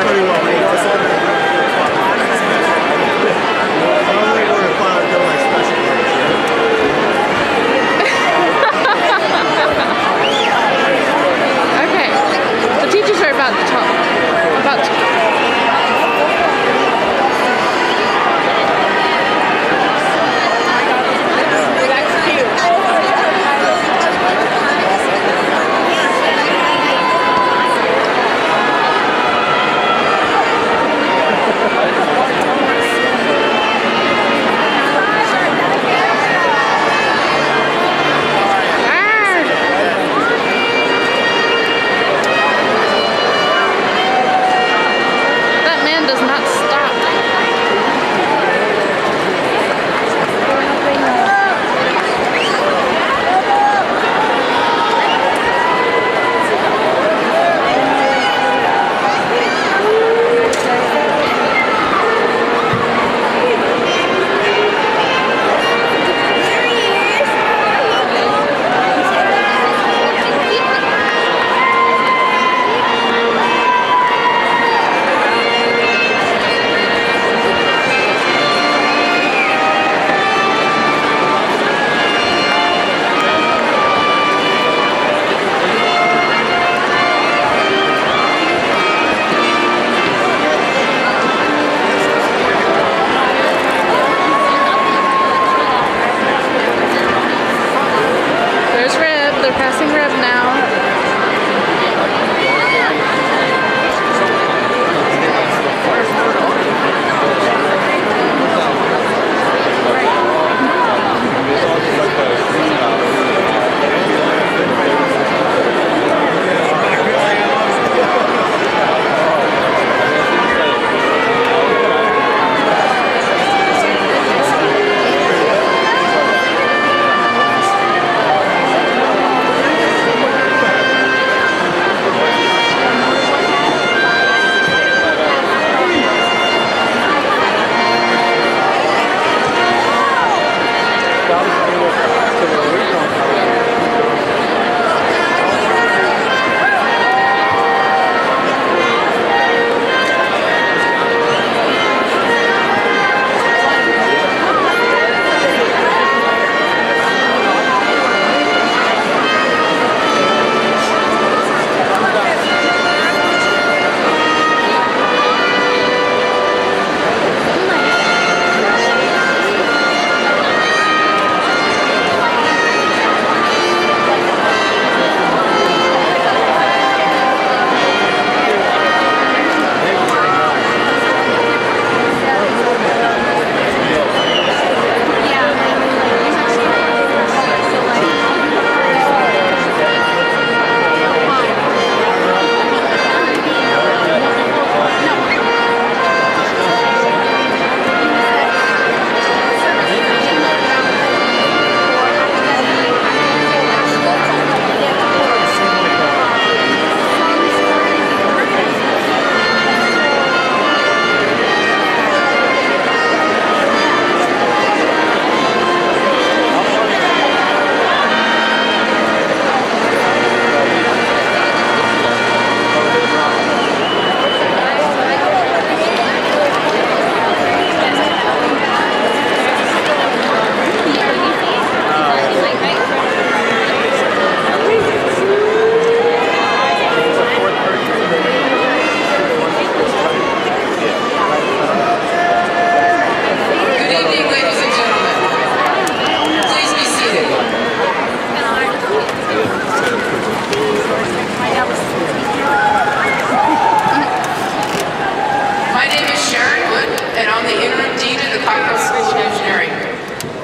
pretty well made. Normally we're fun doing my special plays. Okay, the teachers are about to talk. That man does not stop. There's Reb. They're passing Reb now.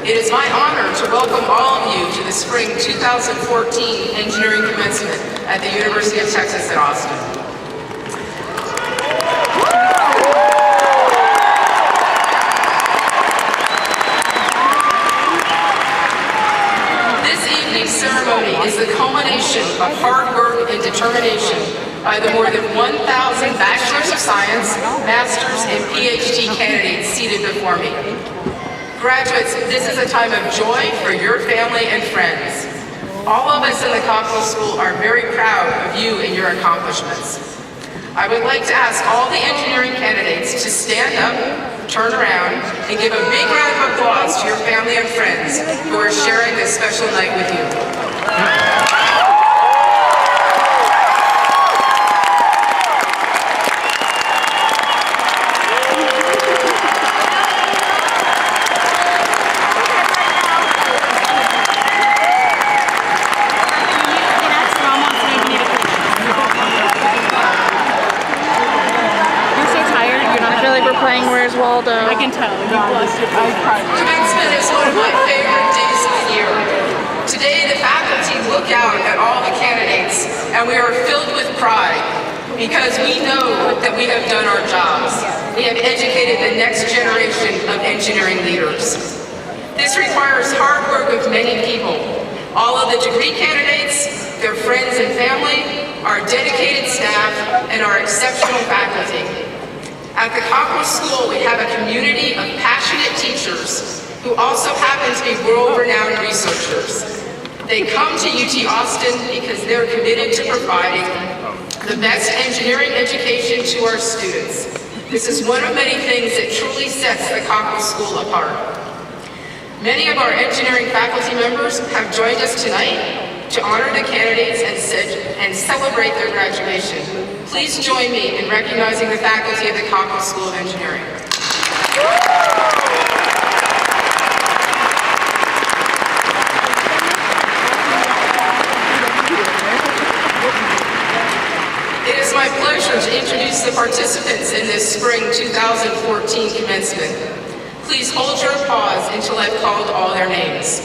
It is my honor to welcome all of you to the Spring 2014 Engineering Commencement at the University of Texas at Austin. This evening's ceremony is the culmination of hard work and determination by the more than 1,000 Bachelors of Science, Masters, and PhD candidates seated before me. Graduates, this is a time of joy for your family and friends. All of us in the Coppell School are very proud of you and your accomplishments. I would like to ask all the engineering candidates to stand up, turn around, and give a big round of applause to your family and friends who are sharing this special night with you. Playing Where's Waldo? I can tell. You blushed. Commencement is one of my favorite days of the year. Today, the faculty look out at all the candidates, and we are filled with pride because we know that we have done our jobs. We have educated the next generation of engineering leaders. This requires hard work of many people. All of the degree candidates, their friends and family, our dedicated staff, and our exceptional faculty. At the Cockrell School, we have a community of passionate teachers who also happen to be world-renowned researchers. They come to UT Austin because they're committed to providing the best engineering education to our students. This is one of many things that truly sets the Cockrell School apart. Many of our engineering faculty members have joined us tonight to honor the candidates and celebrate their graduation. Please join me in recognizing the faculty of the Cockrell School of Engineering. It is my pleasure to introduce the participants in this spring 2014 commencement. Please hold your applause until I've called all their names.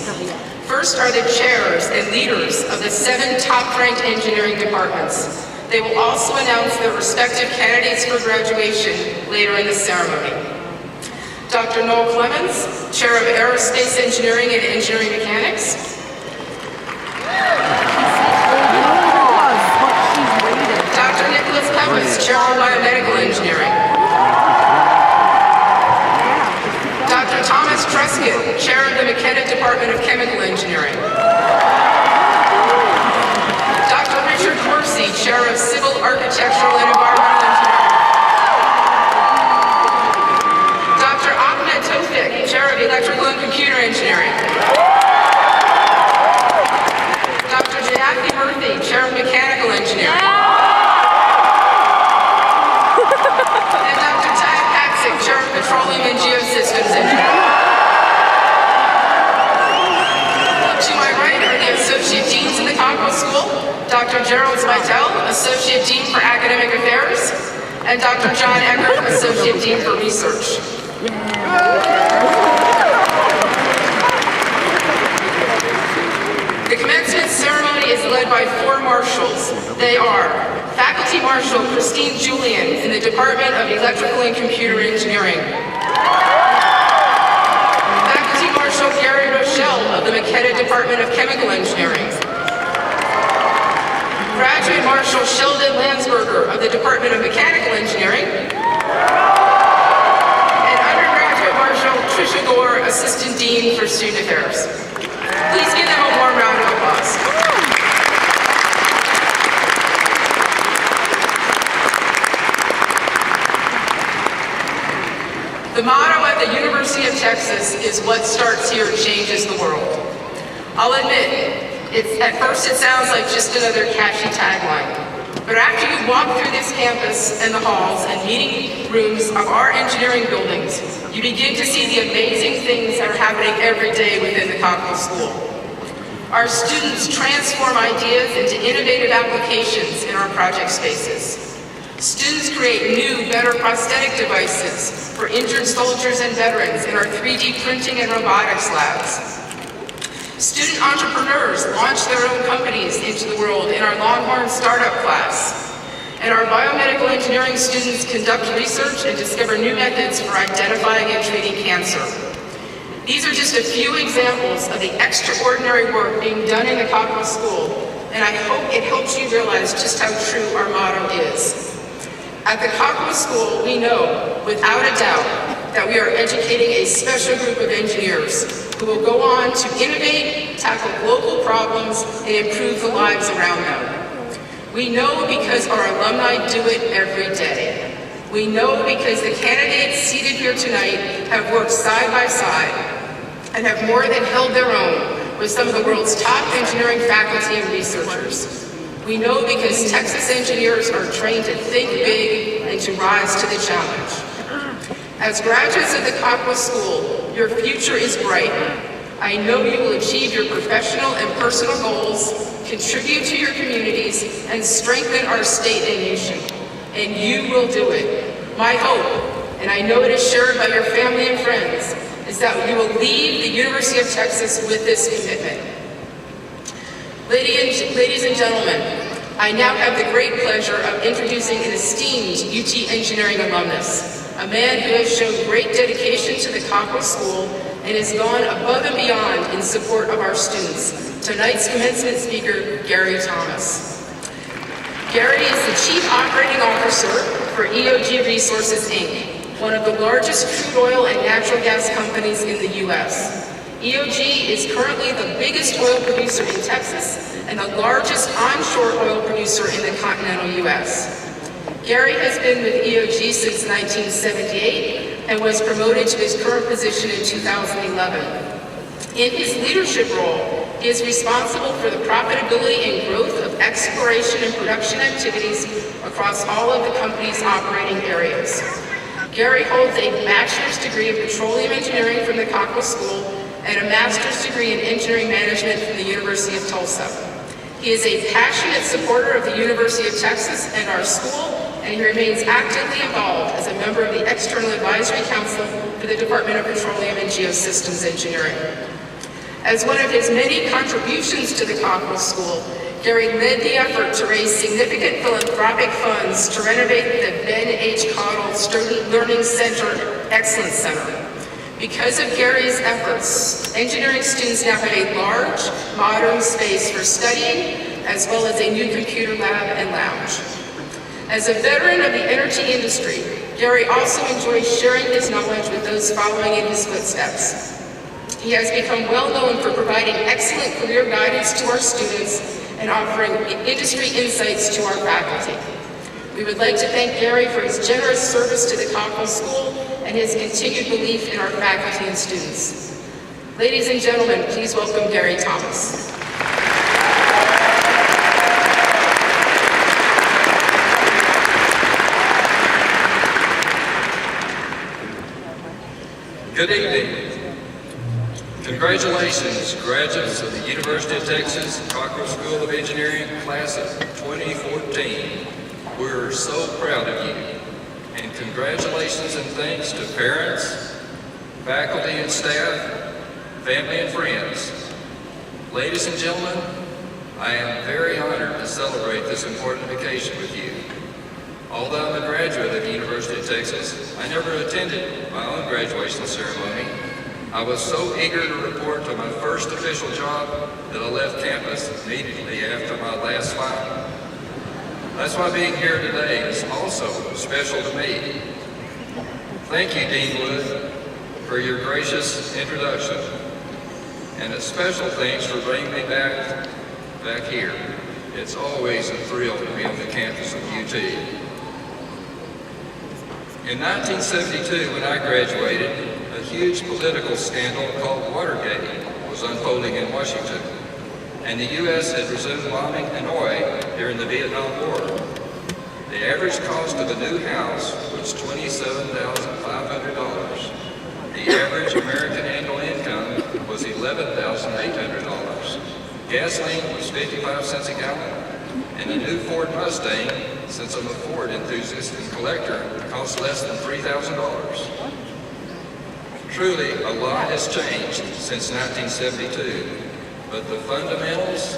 First are the chairs and leaders of the 7 top-ranked engineering departments. They will also announce their respective candidates for graduation later in the ceremony. Dr. Noel Clemens, Chair of Aerospace Engineering and Engineering Mechanics. Dr. Nicholas Peppers, Chair of Biomedical Engineering. Dr. Thomas Truscott, Chair of the McKenna Department of Chemical Engineering. Dr. Richard Horsey, Chair of Civil, Architectural, and Environmental Engineering. Dr. Ahmed Tofik, Chair of Electrical and Computer Engineering. Dr. Jayati Murthy, Chair of Mechanical Engineering. And Dr. Tad Paxick, Chair of Petroleum and Geosystems Engineering. To my right are the Associate Deans in the Cockrell School, Dr. Gerald Zweitel, Associate Dean for Academic Affairs, and Dr. John Eckert, Associate Dean for Research. The commencement ceremony is led by 4 marshals. They are Faculty Marshal Christine Julian in the Department of Electrical and Computer Engineering. Faculty Marshal Gary Rochelle of the McKenna Department of Chemical Engineering. Graduate Marshal Sheldon Landsberger of the Department of Mechanical Engineering. And Undergraduate Marshal Tricia Gore, Assistant Dean for Student Affairs. Please give them a warm round of applause. The motto at the University of Texas is "What starts here changes the world." I'll admit, at first it sounds like just another catchy tagline. But after you walk through this campus and the halls and meeting rooms of our engineering buildings, you begin to see the amazing things that are happening every day within the Cockrell School. Our students transform ideas into innovative applications in our project spaces. Students create new, better prosthetic devices for injured soldiers and veterans in our 3D printing and robotics labs. Student entrepreneurs launch their own companies into the world in our Longhorn Startup class. And our biomedical engineering students conduct research and discover new methods for identifying and treating cancer. These are just a few examples of the extraordinary work being done in the Cockrell School, and I hope it helps you realize just how true our motto is. At the Cockrell School, we know, without a doubt, that we are educating a special group of engineers who will go on to innovate, tackle global problems, and improve the lives around them. We know because our alumni do it every day. We know because the candidates seated here tonight have worked side by side and have more than held their own with some of the world's top engineering faculty and researchers. We know because Texas engineers are trained to think big and to rise to the challenge. As graduates of the Cockrell School, your future is bright. I know you will achieve your professional and personal goals, contribute to your communities, and strengthen our state and nation. And you will do it. My hope, and I know it is shared by your family and friends, is that you will leave the University of Texas with this commitment. Ladies and gentlemen, I now have the great pleasure of introducing an esteemed UT Engineering alumnus, a man who has shown great dedication to the Cockrell School and has gone above and beyond in support of our students. Tonight's commencement speaker, Gary Thomas. Gary is the Chief Operating Officer for EOG Resources, Inc., one of the largest crude oil and natural gas companies in the U.S. EOG is currently the biggest oil producer in Texas and the largest onshore oil producer in the continental U.S. Gary has been with EOG since 1978 and was promoted to his current position in 2011. In his leadership role, he is responsible for the profitability and growth of exploration and production activities across all of the company's operating areas. Gary holds a bachelor's degree of petroleum engineering from the Cockrell School and a master's degree in engineering management from the University of Tulsa. He is a passionate supporter of the University of Texas and our school, and he remains actively involved as a member of the External Advisory Council for the Department of Petroleum and Geosystems Engineering. As one of his many contributions to the Cockrell School, Gary led the effort to raise significant philanthropic funds to renovate the Ben H. Cottle Student Learning Center Excellence Center. Because of Gary's efforts, engineering students now have a large, modern space for studying, as well as a new computer lab and lounge. As a veteran of the energy industry, Gary also enjoys sharing his knowledge with those following in his footsteps. He has become well known for providing excellent career guidance to our students and offering industry insights to our faculty. We would like to thank Gary for his generous service to the Cockrell School and his continued belief in our faculty and students. Ladies and gentlemen, please welcome Gary Thomas. Good evening. Congratulations, graduates of the University of Texas Cockrell School of Engineering class of 2014. We're so proud of you. And congratulations and thanks to parents, faculty and staff, family and friends. Ladies and gentlemen, I am very honored to celebrate this important occasion with you. Although I'm a graduate of the University of Texas, I never attended my own graduation ceremony. I was so eager to report to my first official job that I left campus immediately after my last final. That's why being here today is also special to me. Thank you, Dean Wood, for your gracious introduction, and a special thanks for bringing me back here. It's always a thrill to be on the campus of UT. In 1972, when I graduated, a huge political scandal called Watergate was unfolding in Washington, and the U.S. had resumed bombing Hanoi during the Vietnam War. The average cost of a new house was $27,500. The average American annual income was $11,800. Gasoline was 55 cents a gallon, and a new Ford Mustang, since I'm a Ford enthusiast and collector, cost less than $3,000. Truly, a lot has changed since 1972, but the fundamentals,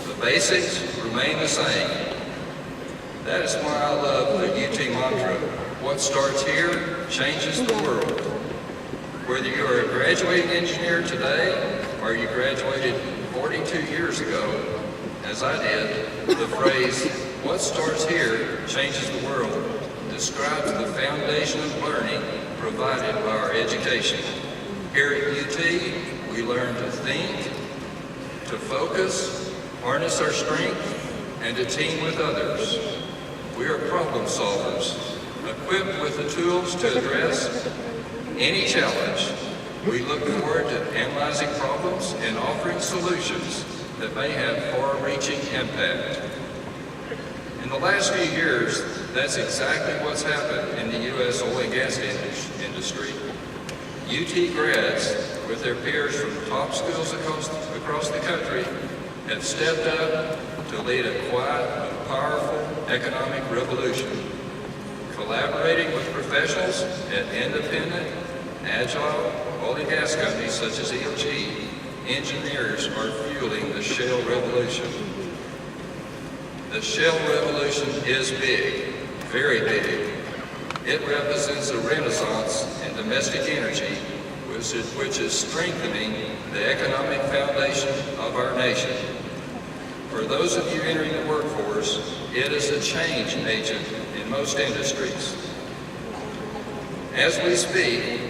the basics, remain the same. That is why I love the UT mantra, what starts here changes the world. Whether you are a graduating engineer today or you graduated 42 years ago, as I did, the phrase, what starts here changes the world, describes the foundation of learning provided by our education. Here at UT, we learn to think, to focus, harness our strength, and to team with others. We are problem solvers, equipped with the tools to address any challenge. We look forward to analyzing problems and offering solutions that may have far-reaching impact. In the last few years, that's exactly what's happened in the U.S. oil and gas industry. UT grads, with their peers from top schools across the country, have stepped up to lead a quiet but powerful economic revolution. Collaborating with professionals at independent, agile oil and gas companies such as EOG, engineers are fueling the shale revolution. The shale revolution is big, very big. It represents a renaissance in domestic energy, which is strengthening the economic foundation of our nation. For those of you entering the workforce, it is a change agent in most industries. As we speak,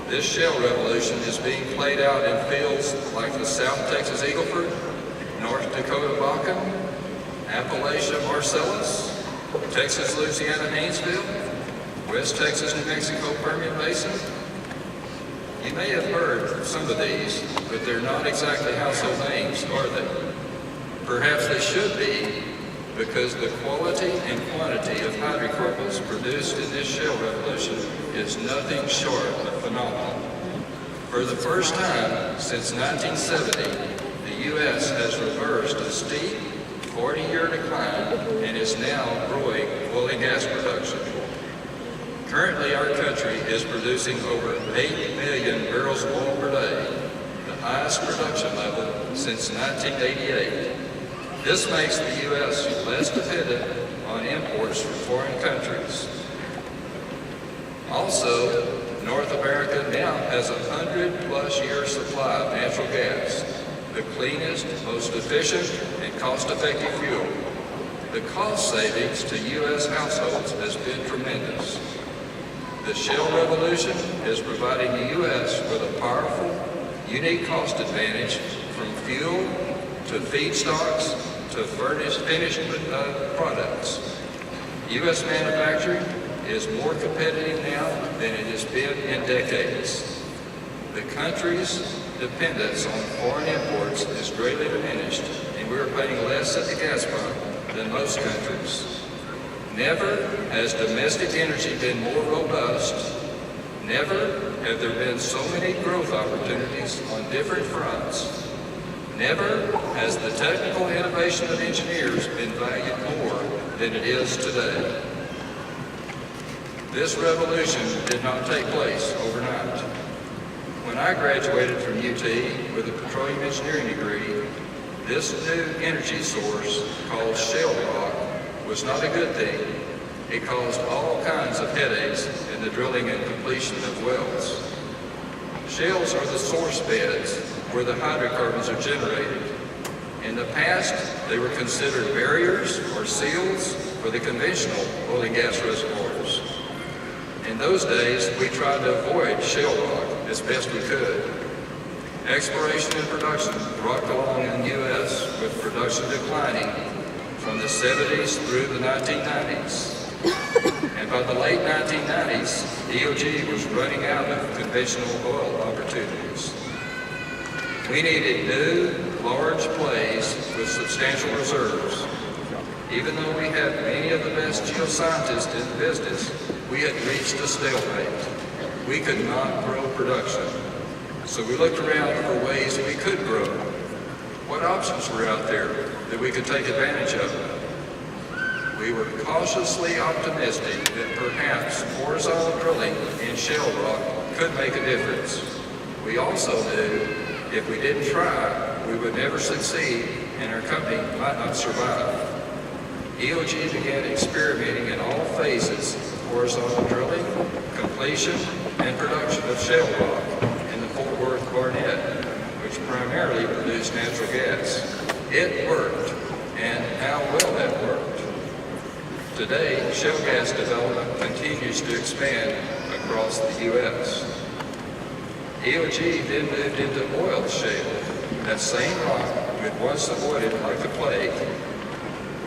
this shale revolution is being played out in fields like the South Texas Eagle Ford, North Dakota Bakken, Appalachia Marcellus, Texas Louisiana Haynesville, West Texas New Mexico Permian Basin. You may have heard of some of these, but they're not exactly household names, are they? Perhaps they should be, because the quality and quantity of hydrocarbons produced in this shale revolution is nothing short of phenomenal. For the first time since 1970, the U.S. has reversed a steep 40-year decline and is now growing oil and gas production. Currently, our country is producing over 8 million barrels of oil per day, the highest production level since 1988. This makes the U.S. less dependent on imports from foreign countries. Also, North America now has a 100-plus year supply of natural gas, the cleanest, most efficient, and cost-effective fuel. The cost savings to U.S. households has been tremendous. The shale revolution is providing the U.S. with a powerful, unique cost advantage from fuel to feedstocks to finished products. U.S. manufacturing is more competitive now than it has been in decades. The country's dependence on foreign imports is greatly diminished, and we are paying less at the gas pump than most countries. Never has domestic energy been more robust. Never have there been so many growth opportunities on different fronts. Never has the technical innovation of engineers been valued more than it is today. This revolution did not take place overnight. When I graduated from UT with a petroleum engineering degree, this new energy source called shale rock was not a good thing. It caused all kinds of headaches in the drilling and completion of wells. Shales are the source beds where the hydrocarbons are generated. In the past, they were considered barriers or seals for the conventional oil and gas reservoirs. In those days, we tried to avoid shale rock as best we could. Exploration and production rocked along in the U.S. with production declining from the 70s through the 1990s. And by the late 1990s, EOG was running out of conventional oil opportunities. We needed new, large plays with substantial reserves. Even though we had many of the best geoscientists in the business, we had reached a stalemate. We could not grow production. So we looked around for ways we could grow. What options were out there that we could take advantage of? We were cautiously optimistic that perhaps horizontal drilling in shale rock could make a difference. We also knew if we didn't try, we would never succeed and our company might not survive. EOG began experimenting in all phases of horizontal drilling, completion, and production of shale rock in the Fort Worth Barnett, which primarily produced natural gas. It worked, and how well that worked. Today, shale gas development continues to expand across the U.S. EOG then moved into oil shale, that same rock we had once avoided like the plague.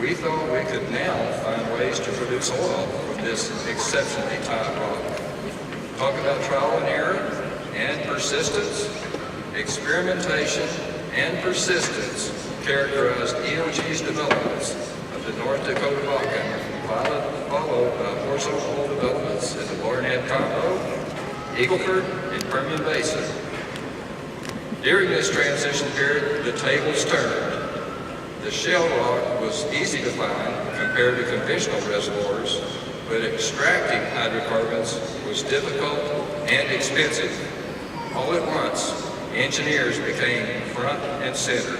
we thought we could now find ways to produce oil from this exceptionally tight rock. Talk about trial and error and persistence. Experimentation and persistence characterized EOG's developments of the North Dakota Bakken, followed by horizontal developments in the Barnett Combo, Eagle Ford, and Permian Basin. During this transition period, the tables turned. The shale rock was easy to find compared to conventional reservoirs, but extracting hydrocarbons was difficult and expensive. All at once, engineers became front and center.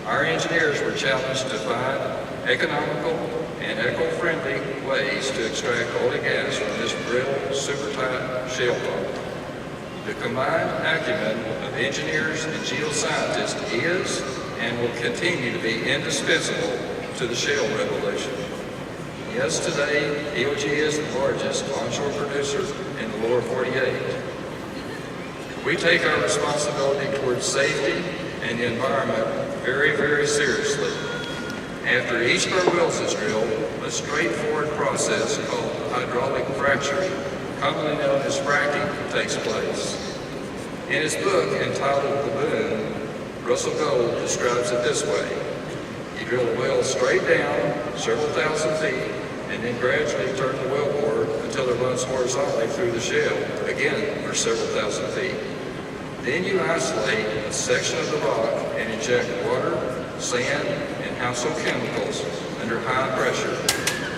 Our engineers were challenged to find economical and eco-friendly ways to extract oil and gas from this brittle, super tight shale rock. The combined acumen of engineers and geoscientists is and will continue to be indispensable to the shale revolution. Yes, today, EOG is the largest onshore producer in the lower 48. We take our responsibility towards safety and the environment very, very seriously. After each of our wells is drilled, a straightforward process called hydraulic fracturing, commonly known as fracking, takes place. In his book entitled The Boom, Russell Gold describes it this way. You drill a well straight down several thousand feet and then gradually turn the well bore until it runs horizontally through the shale, again for several thousand feet. Then you isolate a section of the rock and inject water, sand, and household chemicals under high pressure.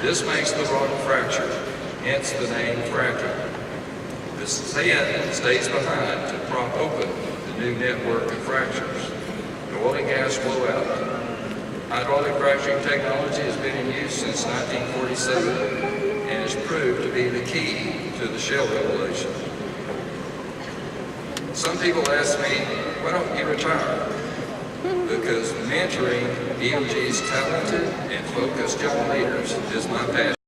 This makes the rock fracture, hence the name fracking. The sand stays behind to prop open the new network of fractures. The oil and gas flow out. Hydraulic fracturing technology has been in use since 1947 and has proved to be the key to the shale revolution. Some people ask me, why don't you retire? Because mentoring EOG's talented and focused young leaders is my passion.